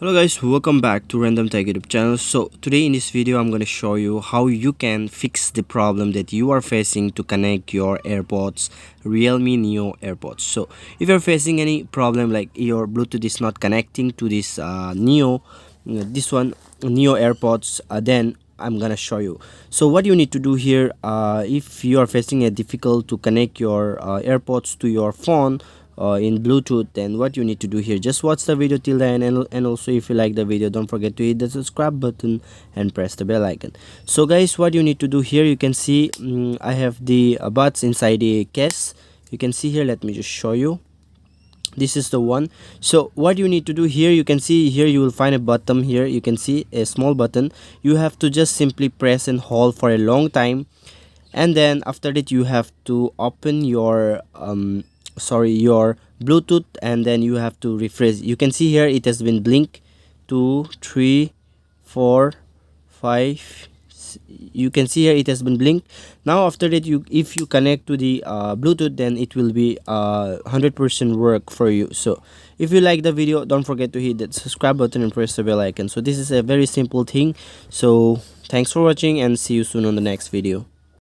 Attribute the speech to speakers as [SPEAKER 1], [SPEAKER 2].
[SPEAKER 1] Hello guys, welcome back to Random Tech YouTube channel. So today in this video I'm going to show you how you can fix the problem that you are facing to connect your AirPods, Realme Neo AirPods. So if you're facing any problem like your Bluetooth is not connecting to this Neo, this one Neo AirPods, then I'm gonna show you. So what you need to do here, if you are facing a difficult to connect your AirPods to your phone in Bluetooth, then what you need to do here, just watch the video till the end, and also if you like the video, don't forget to hit the subscribe button and press the bell icon. So guys, what you need to do here, you can see I have the buds inside the case. You can see here, let me just show you. This is the one. So what you need to do here, you can see here, you will find a button here. You can see a small button. You have to just simply press and hold for a long time, and then after that you have to open your your Bluetooth, and then you have to refresh. You can see here it has been blink 2 3 4 5. You can see here it has been blinked. Now after that, if you connect to the Bluetooth, then it will be 100% work for you. So if you like the video, don't forget to hit that subscribe button and press the bell icon. So this is a very simple thing. So thanks for watching and see you soon on the next video.